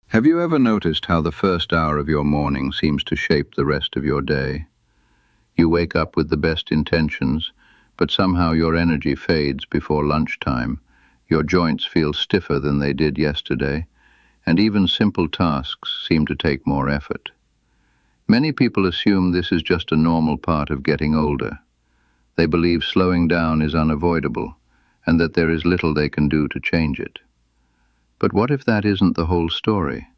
Have you ever noticed how the first hour of your morning seems to shape the rest of your day? You wake up with the best intentions, but somehow your energy fades before lunchtime. Your joints feel stiffer than they did yesterday, and even simple tasks seem to take more effort. Many people assume this is just a normal part of getting older. They believe slowing down is unavoidable, and that there is little they can do to change it. But what if that isn't the whole story?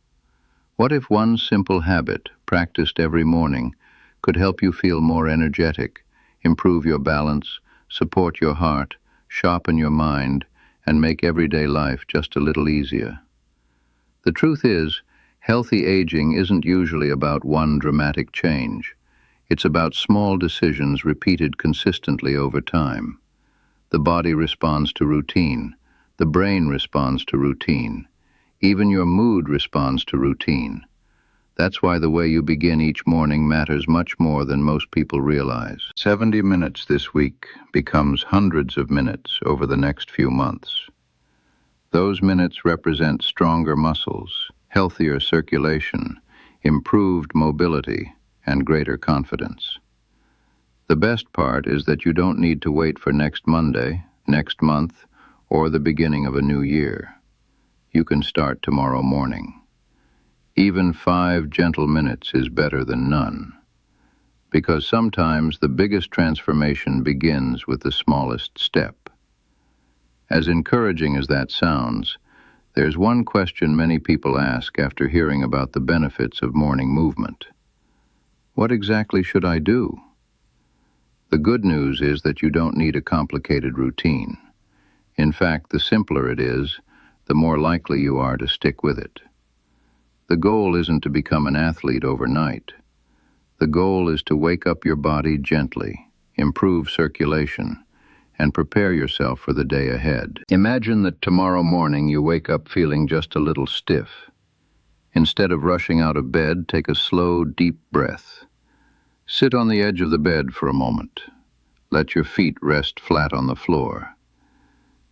What if one simple habit, practiced every morning, could help you feel more energetic, improve your balance, support your heart, sharpen your mind, and make everyday life just a little easier? The truth is, healthy aging isn't usually about one dramatic change. It's about small decisions repeated consistently over time. The body responds to routine. The brain responds to routine. Even your mood responds to routine. That's why the way you begin each morning matters much more than most people realize. 70 minutes this week becomes hundreds of minutes over the next few months. Those minutes represent stronger muscles, healthier circulation, improved mobility, and greater confidence. The best part is that you don't need to wait for next Monday, next month, or the beginning of a new year. You can start tomorrow morning. Even 5 gentle minutes is better than none, because sometimes the biggest transformation begins with the smallest step. As encouraging as that sounds, there's one question many people ask after hearing about the benefits of morning movement. What exactly should I do? The good news is that you don't need a complicated routine. In fact, the simpler it is, the more likely you are to stick with it. The goal isn't to become an athlete overnight. The goal is to wake up your body gently, improve circulation, and prepare yourself for the day ahead. Imagine that tomorrow morning you wake up feeling just a little stiff. Instead of rushing out of bed, take a slow, deep breath. Sit on the edge of the bed for a moment. Let your feet rest flat on the floor.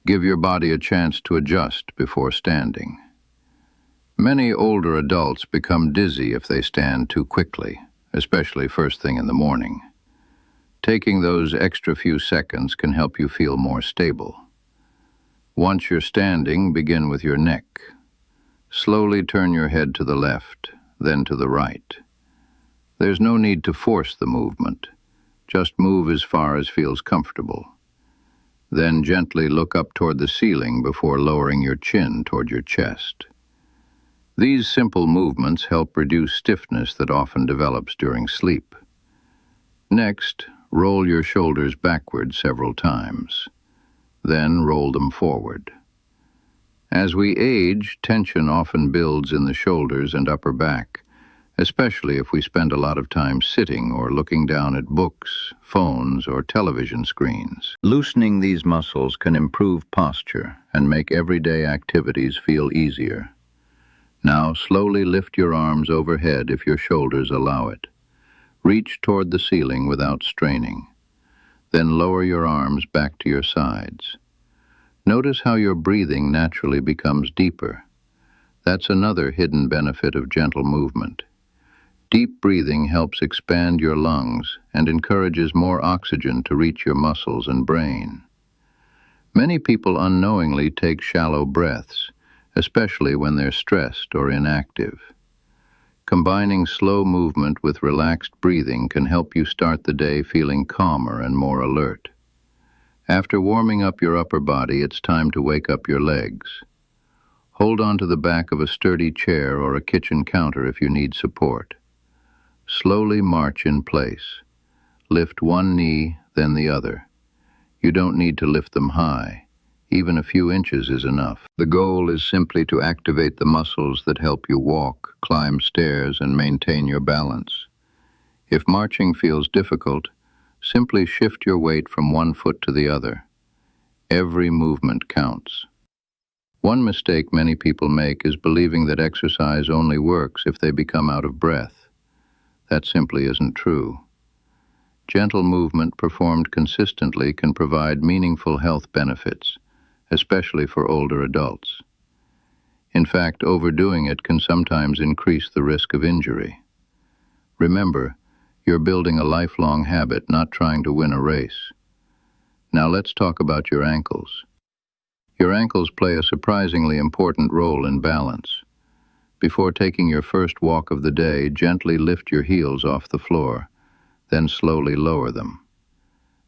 Give your body a chance to adjust before standing. Many older adults become dizzy if they stand too quickly, especially first thing in the morning. Taking those extra few seconds can help you feel more stable. Once you're standing, begin with your neck. Slowly turn your head to the left, then to the right. There's no need to force the movement. Just move as far as feels comfortable. Then gently look up toward the ceiling before lowering your chin toward your chest. These simple movements help reduce stiffness that often develops during sleep. Next, roll your shoulders backward several times. Then roll them forward. As we age, tension often builds in the shoulders and upper back, especially if we spend a lot of time sitting or looking down at books, phones, or television screens. Loosening these muscles can improve posture and make everyday activities feel easier. Now slowly lift your arms overhead if your shoulders allow it. Reach toward the ceiling without straining. Then lower your arms back to your sides. Notice how your breathing naturally becomes deeper. That's another hidden benefit of gentle movement. Deep breathing helps expand your lungs and encourages more oxygen to reach your muscles and brain. Many people unknowingly take shallow breaths, especially when they're stressed or inactive. Combining slow movement with relaxed breathing can help you start the day feeling calmer and more alert. After warming up your upper body, it's time to wake up your legs. Hold on to the back of a sturdy chair or a kitchen counter if you need support. Slowly march in place. Lift one knee, then the other. You don't need to lift them high. Even a few inches is enough. The goal is simply to activate the muscles that help you walk, climb stairs, and maintain your balance. If marching feels difficult, simply shift your weight from one foot to the other. Every movement counts. One mistake many people make is believing that exercise only works if they become out of breath. That simply isn't true. Gentle movement performed consistently can provide meaningful health benefits, especially for older adults. In fact, overdoing it can sometimes increase the risk of injury. Remember, you're building a lifelong habit, not trying to win a race. Now let's talk about your ankles. Your ankles play a surprisingly important role in balance. Before taking your first walk of the day, gently lift your heels off the floor, then slowly lower them.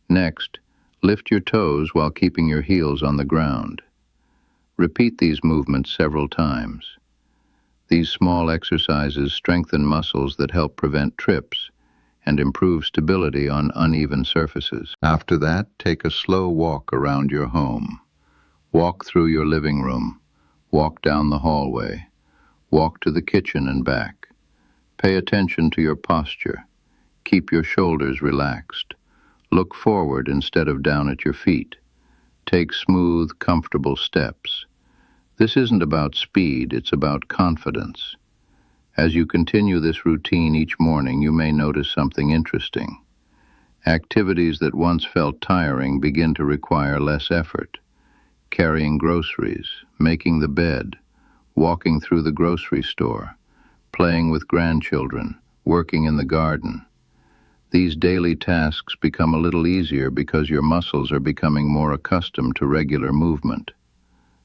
Next, lift your toes while keeping your heels on the ground. Repeat these movements several times. These small exercises strengthen muscles that help prevent trips and improve stability on uneven surfaces. After that, take a slow walk around your home. Walk through your living room. Walk down the hallway. Walk to the kitchen and back. Pay attention to your posture. Keep your shoulders relaxed. Look forward instead of down at your feet. Take smooth, comfortable steps. This isn't about speed, it's about confidence. As you continue this routine each morning, you may notice something interesting. Activities that once felt tiring begin to require less effort. Carrying groceries, making the bed, walking through the grocery store, playing with grandchildren, working in the garden. These daily tasks become a little easier because your muscles are becoming more accustomed to regular movement.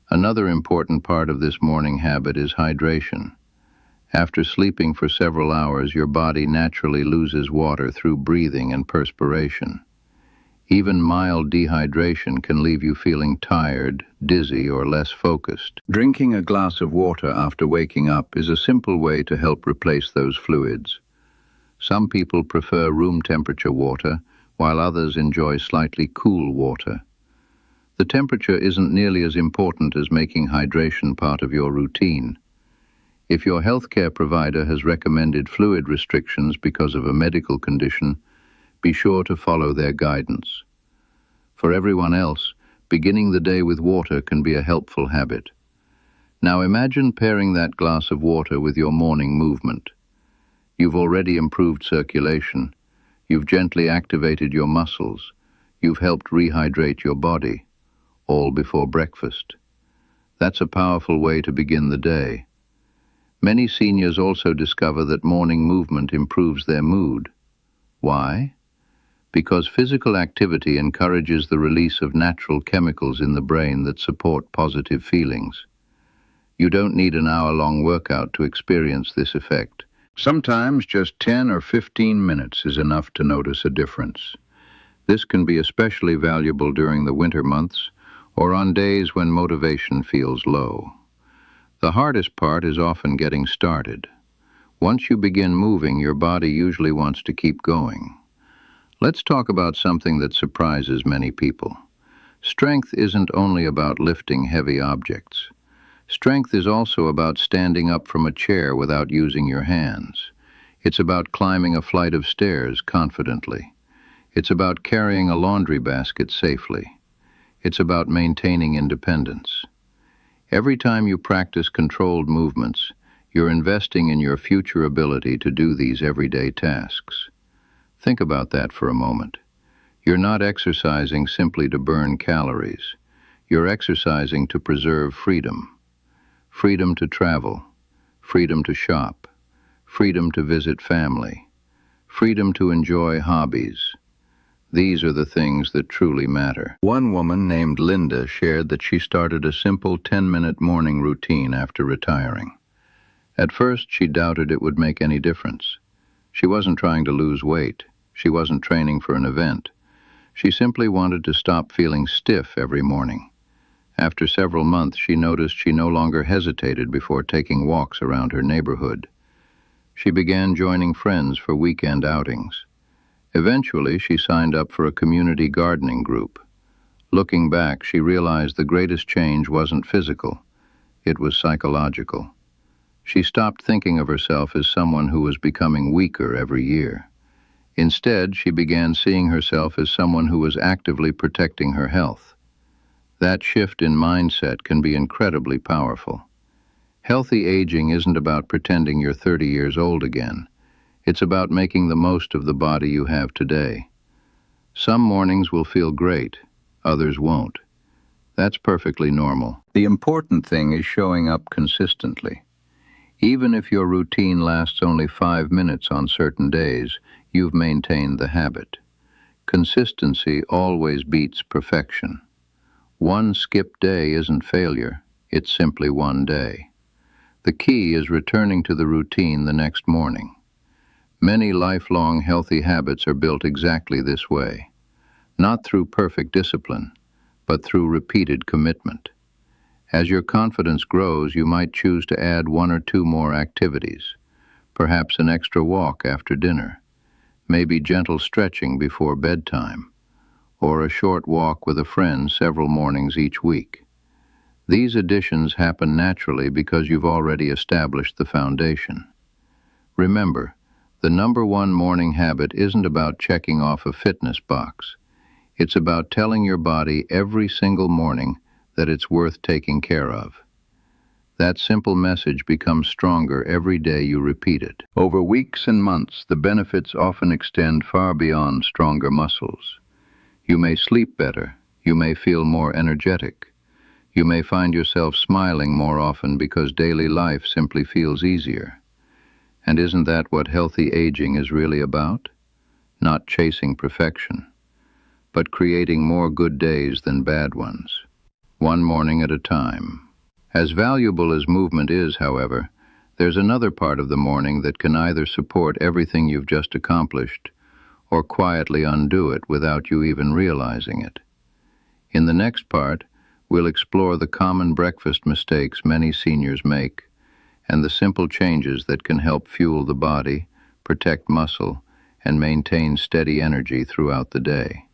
Another important part of this morning habit is hydration. After sleeping for several hours, your body naturally loses water through breathing and perspiration. Even mild dehydration can leave you feeling tired, dizzy, or less focused. Drinking a glass of water after waking up is a simple way to help replace those fluids. Some people prefer room temperature water, while others enjoy slightly cool water. The temperature isn't nearly as important as making hydration part of your routine. If your healthcare provider has recommended fluid restrictions because of a medical condition, be sure to follow their guidance. For everyone else, beginning the day with water can be a helpful habit. Now imagine pairing that glass of water with your morning movement. You've already improved circulation. You've gently activated your muscles. You've helped rehydrate your body, all before breakfast. That's a powerful way to begin the day. Many seniors also discover that morning movement improves their mood. Why? Because physical activity encourages the release of natural chemicals in the brain that support positive feelings. You don't need an hour-long workout to experience this effect. Sometimes just 10 or 15 minutes is enough to notice a difference. This can be especially valuable during the winter months or on days when motivation feels low. The hardest part is often getting started. Once you begin moving, your body usually wants to keep going. Let's talk about something that surprises many people. Strength isn't only about lifting heavy objects. Strength is also about standing up from a chair without using your hands. It's about climbing a flight of stairs confidently. It's about carrying a laundry basket safely. It's about maintaining independence. Every time you practice controlled movements, you're investing in your future ability to do these everyday tasks. Think about that for a moment. You're not exercising simply to burn calories. You're exercising to preserve freedom. Freedom to travel. Freedom to shop. Freedom to visit family. Freedom to enjoy hobbies. These are the things that truly matter. One woman named Linda shared that she started a simple 10-minute morning routine after retiring. At first, she doubted it would make any difference. She wasn't trying to lose weight. She wasn't training for an event. She simply wanted to stop feeling stiff every morning. After several months, she noticed she no longer hesitated before taking walks around her neighborhood. She began joining friends for weekend outings. Eventually, she signed up for a community gardening group. Looking back, she realized the greatest change wasn't physical. It was psychological. She stopped thinking of herself as someone who was becoming weaker every year. Instead, she began seeing herself as someone who was actively protecting her health. That shift in mindset can be incredibly powerful. Healthy aging isn't about pretending you're 30 years old again. It's about making the most of the body you have today. Some mornings will feel great, others won't. That's perfectly normal. The important thing is showing up consistently. Even if your routine lasts only 5 minutes on certain days, you've maintained the habit. Consistency always beats perfection. One skipped day isn't failure, it's simply one day. The key is returning to the routine the next morning. Many lifelong healthy habits are built exactly this way, not through perfect discipline, but through repeated commitment. As your confidence grows, you might choose to add one or two more activities, perhaps an extra walk after dinner, maybe gentle stretching before bedtime, or a short walk with a friend several mornings each week. These additions happen naturally because you've already established the foundation. Remember, the number one morning habit isn't about checking off a fitness box. It's about telling your body every single morning that it's worth taking care of. That simple message becomes stronger every day you repeat it. Over weeks and months, the benefits often extend far beyond stronger muscles. You may sleep better. You may feel more energetic. You may find yourself smiling more often because daily life simply feels easier. And isn't that what healthy aging is really about? Not chasing perfection, but creating more good days than bad ones, one morning at a time. As valuable as movement is, however, there's another part of the morning that can either support everything you've just accomplished or quietly undo it without you even realizing it. In the next part, we'll explore the common breakfast mistakes many seniors make and the simple changes that can help fuel the body, protect muscle, and maintain steady energy throughout the day.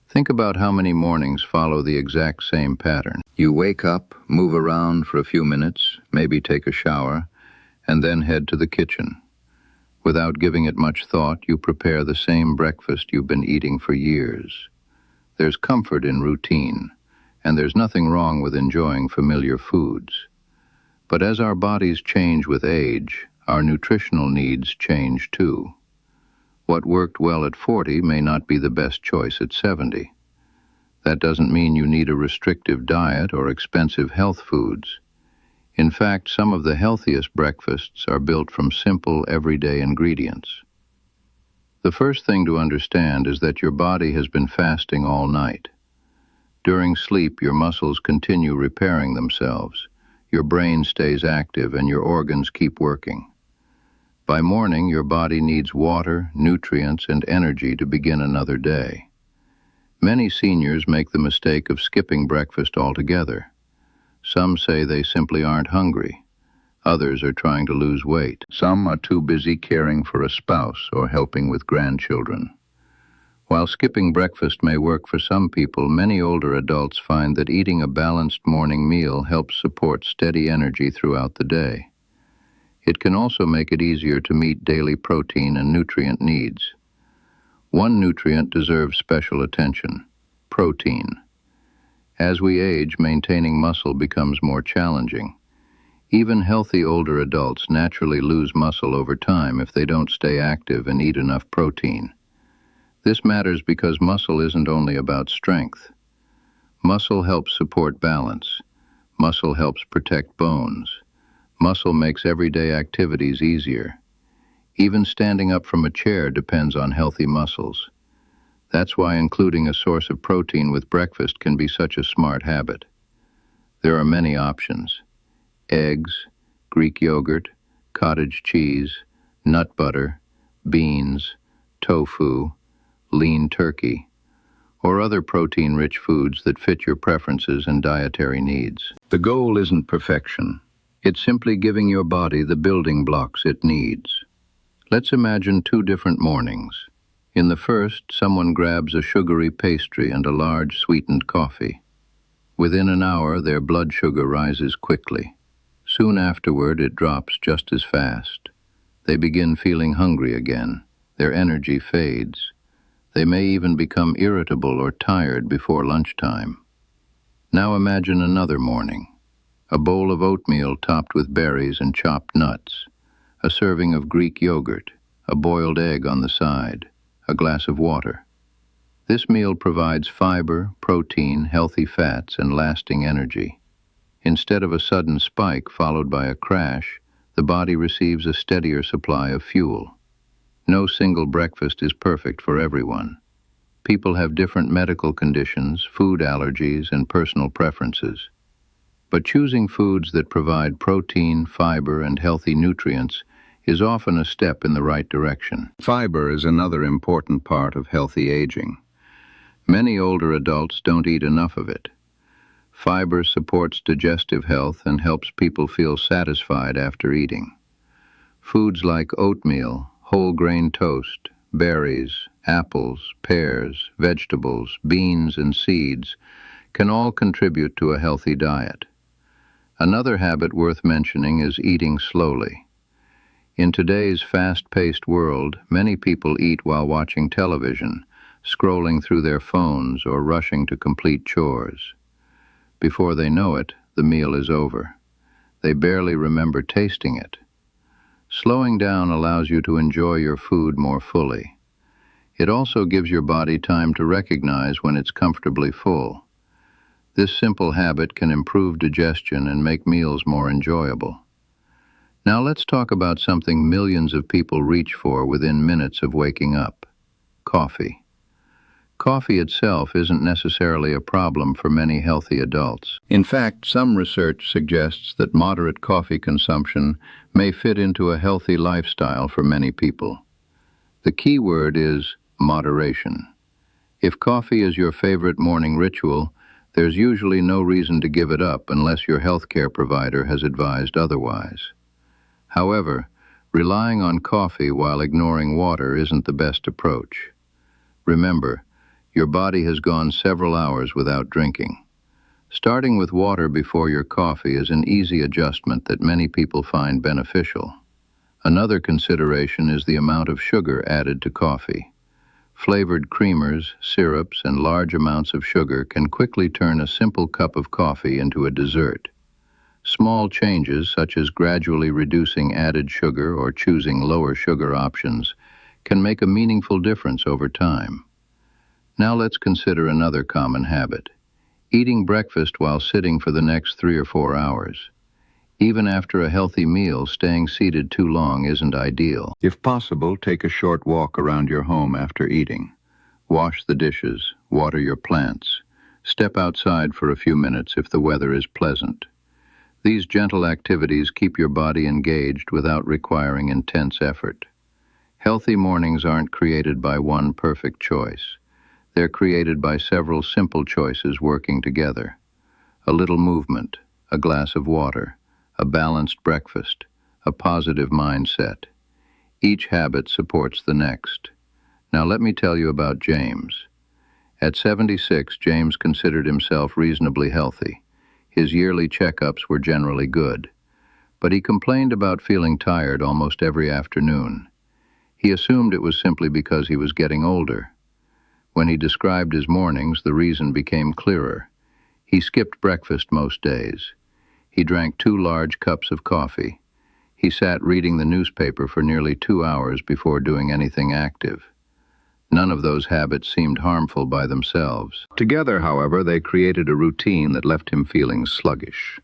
Think about how many mornings follow the exact same pattern. You wake up, move around for a few minutes, maybe take a shower, and then head to the kitchen. Without giving it much thought, you prepare the same breakfast you've been eating for years. There's comfort in routine, and there's nothing wrong with enjoying familiar foods. But as our bodies change with age, our nutritional needs change too. What worked well at 40 may not be the best choice at 70. That doesn't mean you need a restrictive diet or expensive health foods. In fact, some of the healthiest breakfasts are built from simple, everyday ingredients. The first thing to understand is that your body has been fasting all night. During sleep, your muscles continue repairing themselves. Your brain stays active and your organs keep working. By morning, your body needs water, nutrients, and energy to begin another day. Many seniors make the mistake of skipping breakfast altogether. Some say they simply aren't hungry. Others are trying to lose weight. Some are too busy caring for a spouse or helping with grandchildren. While skipping breakfast may work for some people, many older adults find that eating a balanced morning meal helps support steady energy throughout the day. It can also make it easier to meet daily protein and nutrient needs. One nutrient deserves special attention: protein. As we age, maintaining muscle becomes more challenging. Even healthy older adults naturally lose muscle over time if they don't stay active and eat enough protein. This matters because muscle isn't only about strength. Muscle helps support balance. Muscle helps protect bones. Muscle makes everyday activities easier. Even standing up from a chair depends on healthy muscles. That's why including a source of protein with breakfast can be such a smart habit. There are many options: eggs, Greek yogurt, cottage cheese, nut butter, beans, tofu, lean turkey, or other protein-rich foods that fit your preferences and dietary needs. The goal isn't perfection. It's simply giving your body the building blocks it needs. Let's imagine two different mornings. In the first, someone grabs a sugary pastry and a large sweetened coffee. Within an hour, their blood sugar rises quickly. Soon afterward, it drops just as fast. They begin feeling hungry again. Their energy fades. They may even become irritable or tired before lunchtime. Now imagine another morning. A bowl of oatmeal topped with berries and chopped nuts, a serving of Greek yogurt, a boiled egg on the side, a glass of water. This meal provides fiber, protein, healthy fats, and lasting energy. Instead of a sudden spike followed by a crash, the body receives a steadier supply of fuel. No single breakfast is perfect for everyone. People have different medical conditions, food allergies, and personal preferences. But choosing foods that provide protein, fiber, and healthy nutrients is often a step in the right direction. Fiber is another important part of healthy aging. Many older adults don't eat enough of it. Fiber supports digestive health and helps people feel satisfied after eating. Foods like oatmeal, whole grain toast, berries, apples, pears, vegetables, beans, and seeds can all contribute to a healthy diet. Another habit worth mentioning is eating slowly. In today's fast-paced world, many people eat while watching television, scrolling through their phones, or rushing to complete chores. Before they know it, the meal is over. They barely remember tasting it. Slowing down allows you to enjoy your food more fully. It also gives your body time to recognize when it's comfortably full. This simple habit can improve digestion and make meals more enjoyable. Now let's talk about something millions of people reach for within minutes of waking up: coffee. Coffee itself isn't necessarily a problem for many healthy adults. In fact, some research suggests that moderate coffee consumption may fit into a healthy lifestyle for many people. The key word is moderation. If coffee is your favorite morning ritual, there's usually no reason to give it up unless your healthcare provider has advised otherwise. However, relying on coffee while ignoring water isn't the best approach. Remember, your body has gone several hours without drinking. Starting with water before your coffee is an easy adjustment that many people find beneficial. Another consideration is the amount of sugar added to coffee. Flavored creamers, syrups, and large amounts of sugar can quickly turn a simple cup of coffee into a dessert. Small changes, such as gradually reducing added sugar or choosing lower sugar options, can make a meaningful difference over time. Now let's consider another common habit: eating breakfast while sitting for the next 3 or 4 hours. Even after a healthy meal, staying seated too long isn't ideal. If possible, take a short walk around your home after eating. Wash the dishes, water your plants. Step outside for a few minutes if the weather is pleasant. These gentle activities keep your body engaged without requiring intense effort. Healthy mornings aren't created by one perfect choice. They're created by several simple choices working together. A little movement, a glass of water, a balanced breakfast, a positive mindset. Each habit supports the next. Now let me tell you about James. At 76, James considered himself reasonably healthy. His yearly checkups were generally good, but he complained about feeling tired almost every afternoon. He assumed it was simply because he was getting older. When he described his mornings, the reason became clearer. He skipped breakfast most days. He drank 2 large cups of coffee. He sat reading the newspaper for nearly 2 hours before doing anything active. None of those habits seemed harmful by themselves. Together, however, they created a routine that left him feeling sluggish.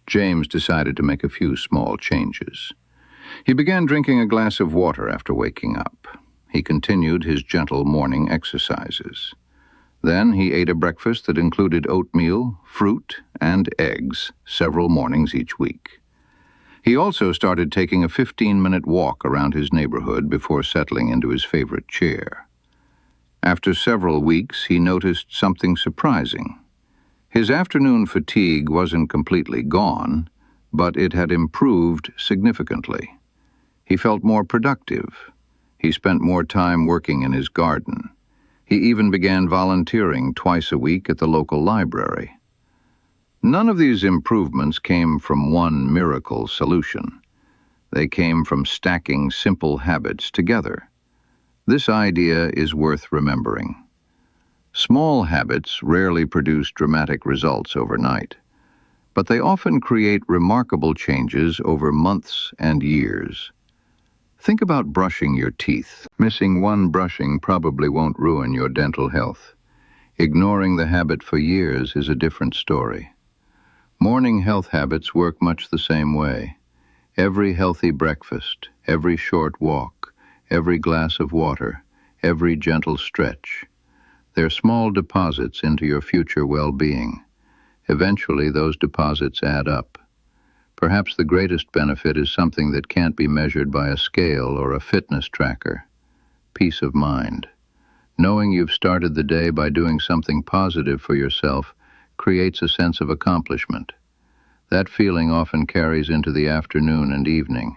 James decided to make a few small changes. He began drinking a glass of water after waking up. He continued his gentle morning exercises. Then he ate a breakfast that included oatmeal, fruit, and eggs several mornings each week. He also started taking a 15-minute walk around his neighborhood before settling into his favorite chair. After several weeks, he noticed something surprising. His afternoon fatigue wasn't completely gone, but it had improved significantly. He felt more productive. He spent more time working in his garden. He even began volunteering twice a week at the local library. None of these improvements came from one miracle solution. They came from stacking simple habits together. This idea is worth remembering. Small habits rarely produce dramatic results overnight, but they often create remarkable changes over months and years. Think about brushing your teeth. Missing one brushing probably won't ruin your dental health. Ignoring the habit for years is a different story. Morning health habits work much the same way. Every healthy breakfast, every short walk, every glass of water, every gentle stretch. They're small deposits into your future well-being. Eventually, those deposits add up. Perhaps the greatest benefit is something that can't be measured by a scale or a fitness tracker. Peace of mind. Knowing you've started the day by doing something positive for yourself creates a sense of accomplishment. That feeling often carries into the afternoon and evening.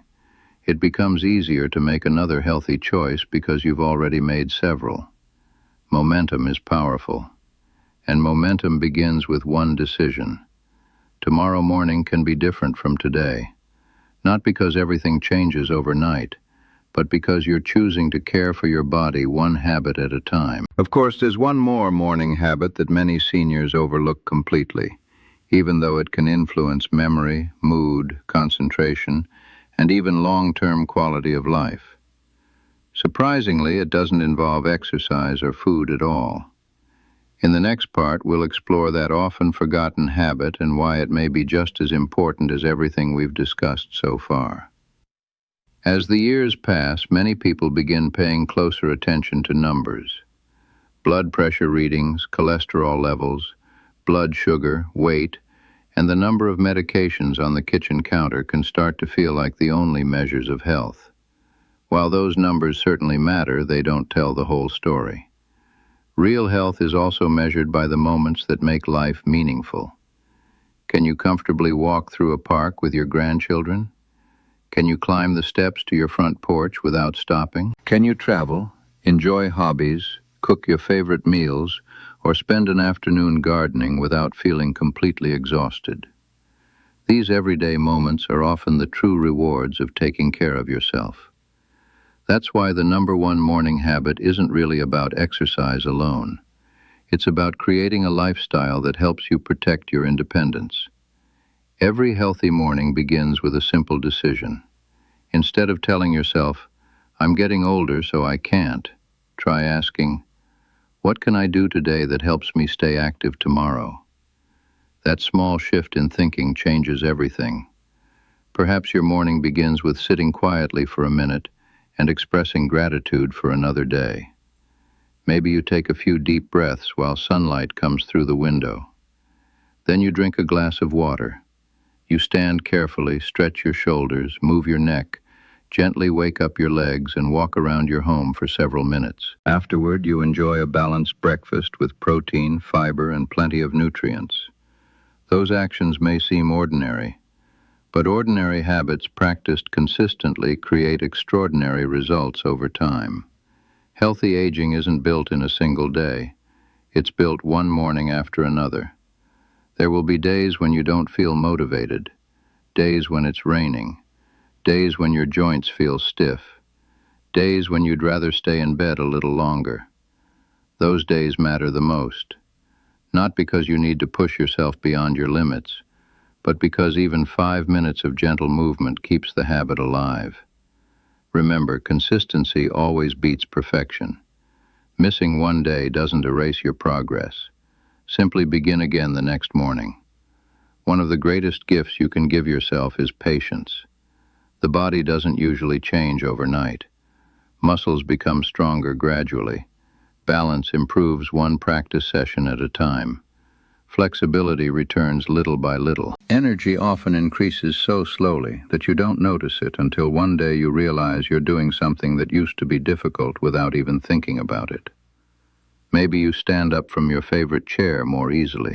It becomes easier to make another healthy choice because you've already made several. Momentum is powerful, and momentum begins with one decision. Tomorrow morning can be different from today, not because everything changes overnight, but because you're choosing to care for your body one habit at a time. Of course, there's one more morning habit that many seniors overlook completely, even though it can influence memory, mood, concentration, and even long-term quality of life. Surprisingly, it doesn't involve exercise or food at all. In the next part, we'll explore that often forgotten habit and why it may be just as important as everything we've discussed so far. As the years pass, many people begin paying closer attention to numbers. Blood pressure readings, cholesterol levels, blood sugar, weight, and the number of medications on the kitchen counter can start to feel like the only measures of health. While those numbers certainly matter, they don't tell the whole story. Real health is also measured by the moments that make life meaningful. Can you comfortably walk through a park with your grandchildren? Can you climb the steps to your front porch without stopping? Can you travel, enjoy hobbies, cook your favorite meals, or spend an afternoon gardening without feeling completely exhausted? These everyday moments are often the true rewards of taking care of yourself. That's why the number one morning habit isn't really about exercise alone. It's about creating a lifestyle that helps you protect your independence. Every healthy morning begins with a simple decision. Instead of telling yourself, "I'm getting older, so I can't," try asking, "What can I do today that helps me stay active tomorrow?" That small shift in thinking changes everything. Perhaps your morning begins with sitting quietly for a minute and expressing gratitude for another day. Maybe you take a few deep breaths while sunlight comes through the window. Then you drink a glass of water. You stand carefully, stretch your shoulders, move your neck, gently wake up your legs, and walk around your home for several minutes. Afterward, you enjoy a balanced breakfast with protein, fiber, and plenty of nutrients. Those actions may seem ordinary, but ordinary habits practiced consistently create extraordinary results over time. Healthy aging isn't built in a single day. It's built one morning after another. There will be days when you don't feel motivated, days when it's raining, days when your joints feel stiff, days when you'd rather stay in bed a little longer. Those days matter the most, not because you need to push yourself beyond your limits, but because even 5 minutes of gentle movement keeps the habit alive. Remember, consistency always beats perfection. Missing one day doesn't erase your progress. Simply begin again the next morning. One of the greatest gifts you can give yourself is patience. The body doesn't usually change overnight. Muscles become stronger gradually. Balance improves one practice session at a time. Flexibility returns little by little. Energy often increases so slowly that you don't notice it until one day you realize you're doing something that used to be difficult without even thinking about it. Maybe you stand up from your favorite chair more easily.